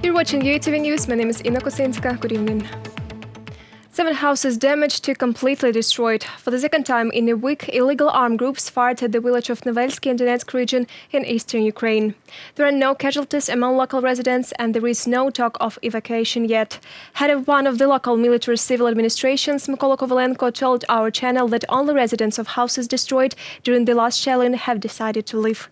You're watching UATV News. My name is Inna Kosinska. Good evening. 7 houses damaged to completely destroyed. For the second time in a week, illegal armed groups fired at the village of Nevelske in Donetsk region in eastern Ukraine. There are no casualties among local residents and there is no talk of evacuation yet. Head of one of the local military civil administrations, Mykola Kovalenko, told our channel that only residents of houses destroyed during the last shelling have decided to leave.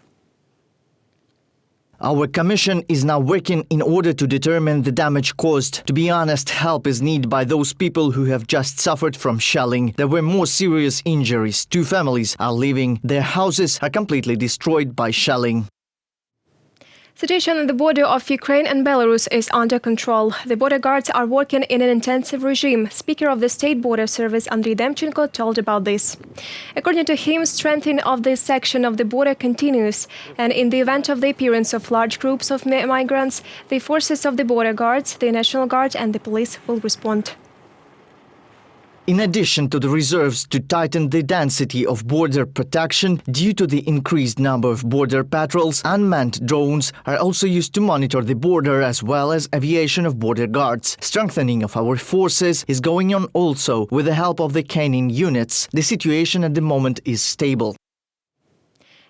Our commission is now working in order to determine the damage caused. To be honest, help is needed by those people who have just suffered from shelling. There were more serious injuries. 2 families are leaving. Their houses are completely destroyed by shelling. Situation on the border of Ukraine and Belarus is under control. The border guards are working in an intensive regime. Speaker of the State Border Service, Andriy Demchenko, told about this. According to him, strengthening of this section of the border continues. And in the event of the appearance of large groups of migrants, the forces of the border guards, the National Guard and the police will respond. In addition to the reserves to tighten the density of border protection due to the increased number of border patrols, unmanned drones are also used to monitor the border as well as aviation of border guards. Strengthening of our forces is going on also with the help of the canine units. The situation at the moment is stable.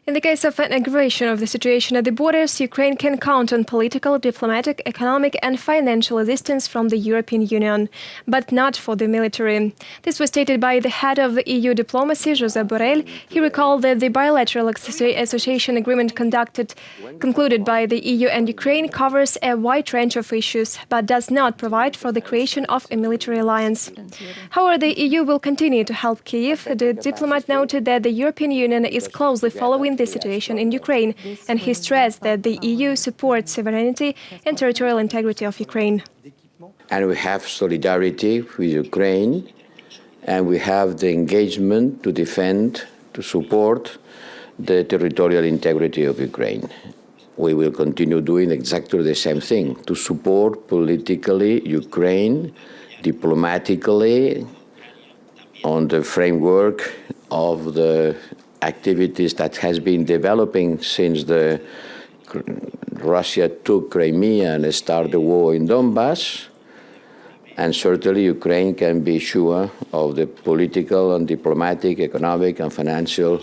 In the case of an aggravation of the situation at the borders, Ukraine can count on political, diplomatic, economic and financial assistance from the European Union, but not for the military. This was stated by the head of the EU diplomacy, Josep Borrell. He recalled that the bilateral association agreement concluded by the EU and Ukraine covers a wide range of issues, but does not provide for the creation of a military alliance. However, the EU will continue to help Kyiv. The diplomat noted that the European Union is closely following the situation in Ukraine, and he stressed that the EU supports sovereignty and territorial integrity of Ukraine. And we have solidarity with Ukraine, and we have the engagement to defend, to support the territorial integrity of Ukraine. We will continue doing exactly the same thing, to support politically Ukraine, diplomatically, on the framework of the activities that has been developing since Russia took Crimea and started the war in Donbass. And certainly Ukraine can be sure of the political and diplomatic, economic and financial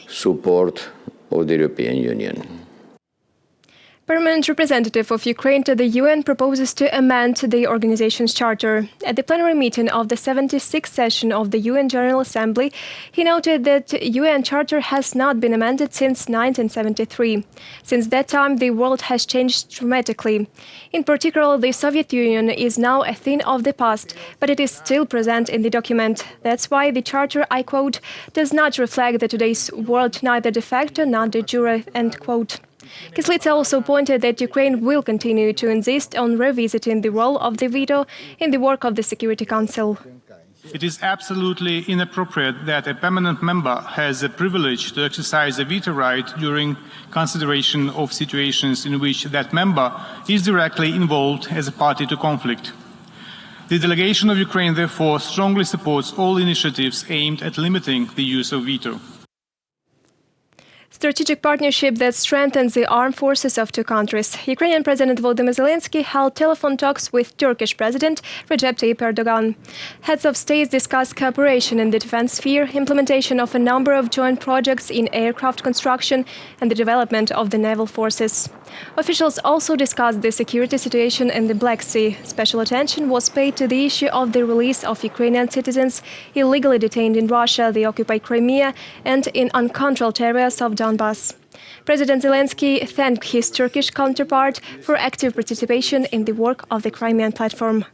support of the European Union. Permanent representative of Ukraine to the UN proposes to amend the organization's charter. At the plenary meeting of the 76th session of the UN General Assembly, he noted that UN charter has not been amended since 1973. Since that time, the world has changed dramatically. In particular, the Soviet Union is now a thing of the past, but it is still present in the document. That's why the charter, I quote, does not reflect the today's world neither de facto nor de jure, end quote. Kyslytsya also pointed that Ukraine will continue to insist on revisiting the role of the veto in the work of the Security Council. It is absolutely inappropriate that a permanent member has the privilege to exercise a veto right during consideration of situations in which that member is directly involved as a party to conflict. The delegation of Ukraine therefore strongly supports all initiatives aimed at limiting the use of veto. Strategic partnership that strengthens the armed forces of 2 countries. Ukrainian President Volodymyr Zelensky held telephone talks with Turkish President Recep Tayyip Erdogan. Heads of states discussed cooperation in the defense sphere, implementation of a number of joint projects in aircraft construction, and the development of the naval forces. Officials also discussed the security situation in the Black Sea. Special attention was paid to the issue of the release of Ukrainian citizens illegally detained in Russia, the occupied Crimea, and in uncontrolled areas of Donbass. President Zelensky thanked his Turkish counterpart for active participation in the work of the Crimean platform.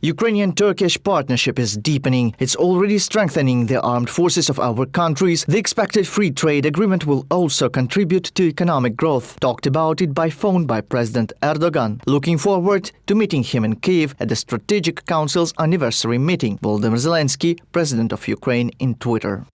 Ukrainian-Turkish partnership is deepening. It's already strengthening the armed forces of our countries. The expected free trade agreement will also contribute to economic growth. Talked about it by phone by President Erdogan. Looking forward to meeting him in Kyiv at the Strategic Council's anniversary meeting. Volodymyr Zelensky, President of Ukraine, in Twitter.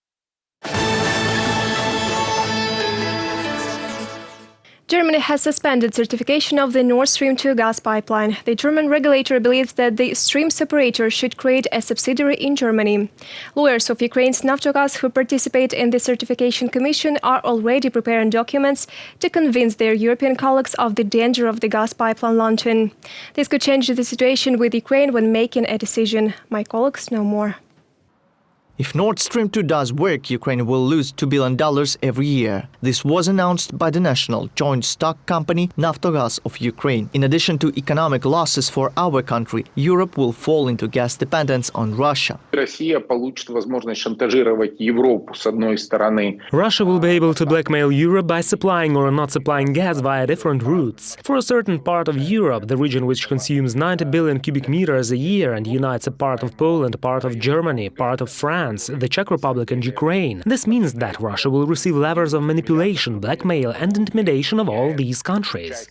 Germany has suspended certification of the Nord Stream 2 gas pipeline. The German regulator believes that the Stream's operator should create a subsidiary in Germany. Lawyers of Ukraine's Naftogaz who participate in the certification commission are already preparing documents to convince their European colleagues of the danger of the gas pipeline launching. This could change the situation with Ukraine when making a decision. My colleagues know more. If Nord Stream 2 does work, Ukraine will lose $2 billion every year. This was announced by the national joint stock company Naftogaz of Ukraine. In addition to economic losses for our country, Europe will fall into gas dependence on Russia. Россия получит возможность шантажировать Европу с одной стороны. Russia will be able to blackmail Europe by supplying or not supplying gas via different routes. For a certain part of Europe, the region which consumes 90 billion cubic meters a year and unites a part of Poland, part of Germany, part of France, the Czech Republic and Ukraine. This means that Russia will receive levers of manipulation, blackmail and intimidation of all these countries.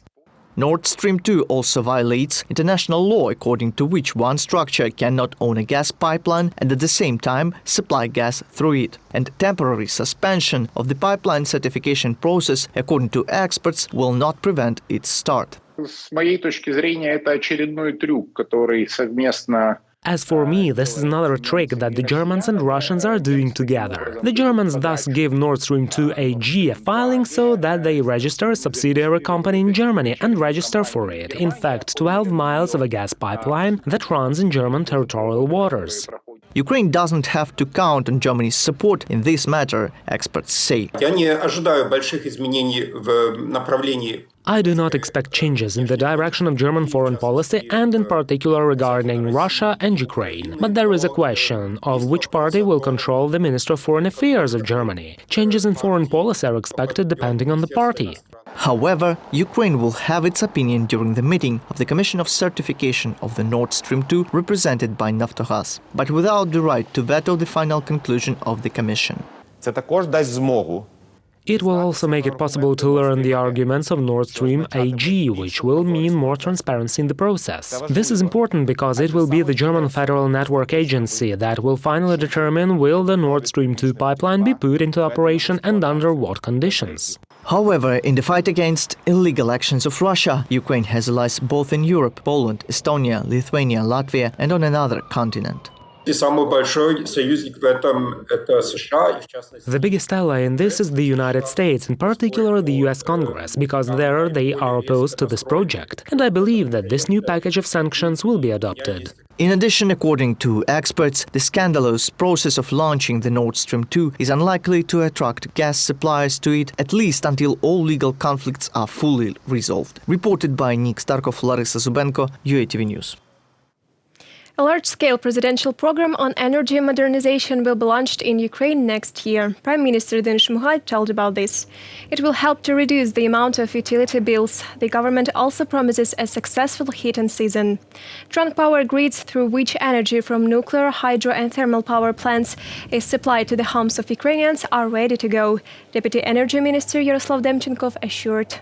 Nord Stream 2 also violates international law, according to which one structure cannot own a gas pipeline and at the same time supply gas through it. And temporary suspension of the pipeline certification process, according to experts, will not prevent its start. С моей точки зрения, это очередной трюк, который совместно. As for me, this is another trick that the Germans and Russians are doing together. The Germans thus give Nord Stream 2 AG a filing so that they register a subsidiary company in Germany and register for it, in fact, 12 miles of a gas pipeline that runs in German territorial waters. Ukraine doesn't have to count on Germany's support in this matter, experts say. Я не ожидаю больших изменений в направлении. I do not expect changes in the direction of German foreign policy and in particular regarding Russia and Ukraine. But there is a question of which party will control the Minister of Foreign Affairs of Germany. Changes in foreign policy are expected depending on the party. However, Ukraine will have its opinion during the meeting of the Commission of Certification of the Nord Stream 2 represented by Naftogaz, but without the right to veto the final conclusion of the Commission. Це також дасть змогу. It will also make it possible to learn the arguments of Nord Stream AG, which will mean more transparency in the process. This is important because it will be the German Federal Network Agency that will finally determine will the Nord Stream 2 pipeline be put into operation and under what conditions. However, in the fight against illegal actions of Russia, Ukraine has allies both in Europe, Poland, Estonia, Lithuania, Latvia and on another continent. The biggest ally in this is the United States, in particular the US Congress, because there they are opposed to this project. And I believe that this new package of sanctions will be adopted. In addition, according to experts, the scandalous process of launching the Nord Stream 2 is unlikely to attract gas suppliers to it, at least until all legal conflicts are fully resolved. Reported by Nick Starkov, Larissa Zubenko, UATV News. A large-scale presidential program on energy modernization will be launched in Ukraine next year. Prime Minister Denis Shmyhal told about this. It will help to reduce the amount of utility bills. The government also promises a successful heating season. Trunk power grids through which energy from nuclear, hydro and thermal power plants is supplied to the homes of Ukrainians are ready to go, Deputy Energy Minister Yaroslav Demchenkov assured.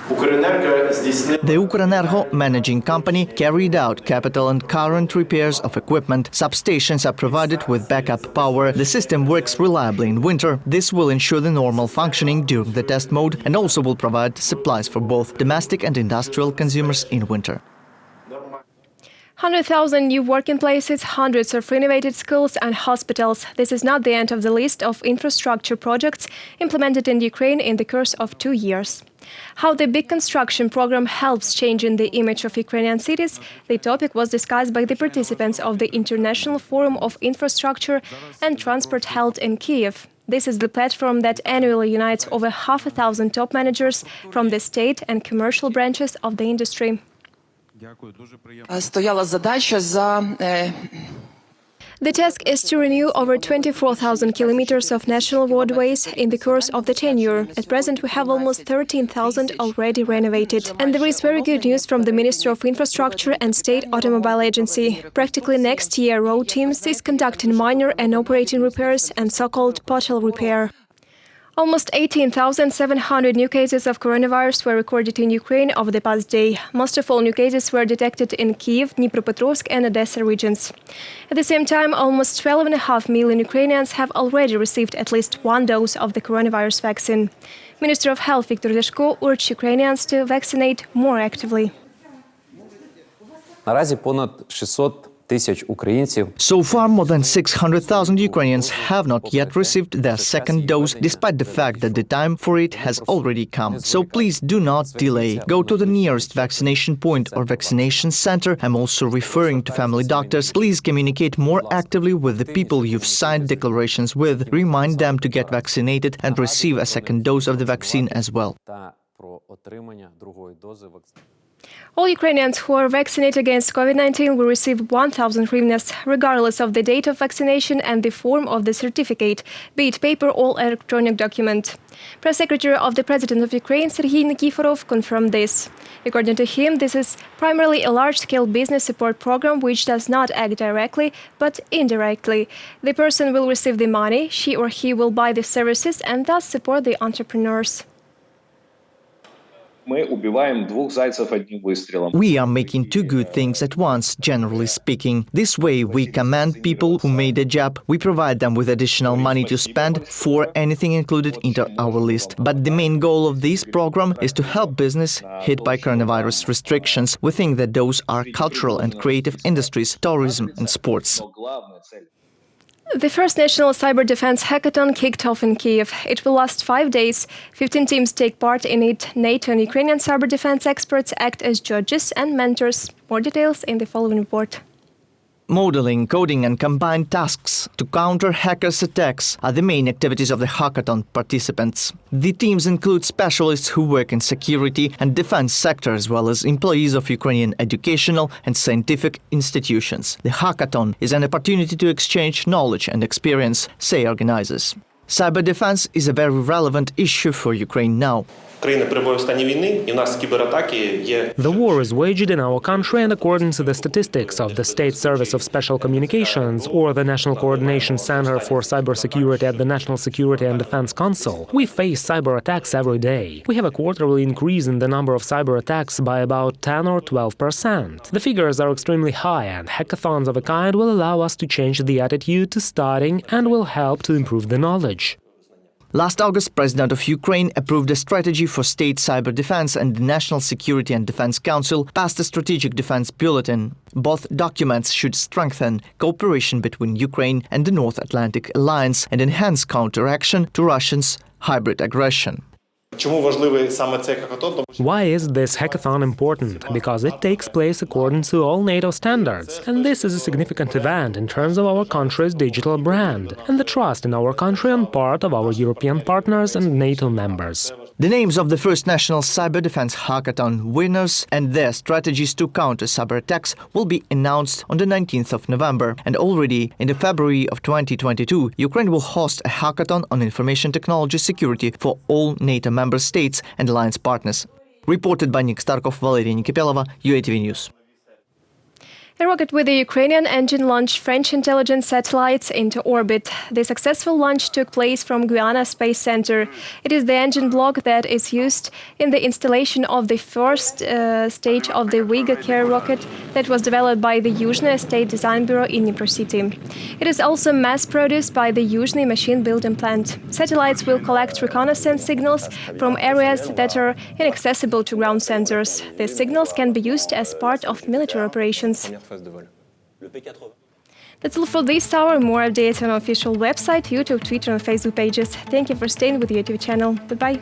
The Ukrenergo managing company carried out capital and current repairs of equipment. Substations are provided with backup power. The system works reliably in winter. This will ensure the normal functioning during the test mode and also will provide supplies for both domestic and industrial consumers in winter. 100,000 new working places, hundreds of renovated schools and hospitals. This is not the end of the list of infrastructure projects implemented in Ukraine in the course of 2 years. How the big construction program helps changing the image of Ukrainian cities, the topic was discussed by the participants of the International Forum of Infrastructure and Transport held in Kyiv. This is the platform that annually unites over 500,000 top managers from the state and commercial branches of the industry. The task is to renew over 24,000 kilometers of national roadways in the course of the tenure. At present, we have almost 13,000 already renovated. And there is very good news from the Ministry of Infrastructure and State Automobile Agency. Practically next year, road teams is conducting minor and operating repairs and so-called pothole repair. Almost 18,700 new cases of coronavirus were recorded in Ukraine over the past day. Most of all new cases were detected in Kyiv, Dnipropetrovsk and Odessa regions. At the same time, almost 12.5 million Ukrainians have already received at least one dose of the coronavirus vaccine. Minister of Health Viktor Deshko urged Ukrainians to vaccinate more actively. Наразі понад 600 тисяч українців. So far, more than 600,000 Ukrainians have not yet received their second dose, despite the fact that the time for it has already come. So please do not delay. Go to the nearest vaccination point or vaccination center. I'm also referring to family doctors. Please communicate more actively with the people you've signed declarations with. Remind them to get vaccinated and receive a second dose of the vaccine as well. All Ukrainians who are vaccinated against COVID-19 will receive 1,000 hryvnias, regardless of the date of vaccination and the form of the certificate, be it paper or electronic document. Press Secretary of the President of Ukraine, Serhiy Nikiforov, confirmed this. According to him, this is primarily a large-scale business support program which does not act directly, but indirectly. The person will receive the money, she or he will buy the services and thus support the entrepreneurs. We are making two good things at once, generally speaking. This way, we commend people who made a job. We provide them with additional money to spend for anything included into our list. But the main goal of this program is to help business hit by coronavirus restrictions. We think that those are cultural and creative industries, tourism and sports. The first national cyber defense hackathon kicked off in Kyiv. It will last 5 days. 15 teams take part in it. NATO and Ukrainian cyber defense experts act as judges and mentors. More details in the following report. Modeling, coding and combined tasks to counter hackers' attacks are the main activities of the hackathon participants. The teams include specialists who work in security and defense sector as well as employees of Ukrainian educational and scientific institutions. The hackathon is an opportunity to exchange knowledge and experience, say organizers. Cyber defense is a very relevant issue for Ukraine now. The war is waged in our country, and according to the statistics of the State Service of Special Communications or the National Coordination Center for Cybersecurity at the National Security and Defense Council, we face cyber attacks every day. We have a quarterly increase in the number of cyber attacks by about 10 or 12%. The figures are extremely high, and hackathons of a kind will allow us to change the attitude to studying and will help to improve the knowledge. Last August, President of Ukraine approved a strategy for state cyber defense, and the National Security and Defense Council passed a strategic defense bulletin. Both documents should strengthen cooperation between Ukraine and the North Atlantic Alliance and enhance counteraction to Russia's hybrid aggression. Why is this hackathon important? Because it takes place according to all NATO standards, and this is a significant event in terms of our country's digital brand and the trust in our country on part of our European partners and NATO members. The names of the first national cyber defense hackathon winners and their strategies to counter cyber attacks will be announced on the 19th of November. And already in the February of 2022, Ukraine will host a hackathon on information technology security for all NATO member states and alliance partners. Reported by Nick Starkov, Valeria Nikipelova, UATV News. A rocket with a Ukrainian engine launched French intelligence satellites into orbit. The successful launch took place from Guiana Space Center. It is the engine block that is used in the installation of the first stage of the Vega Care rocket that was developed by the Yuzhny State Design Bureau in Dnipro City. It is also mass-produced by the Yuzhny machine building plant. Satellites will collect reconnaissance signals from areas that are inaccessible to ground sensors. These signals can be used as part of military operations. That's all for this hour. More updates on our official website, YouTube, Twitter and Facebook pages. Thank you for staying with the UATV channel. Goodbye.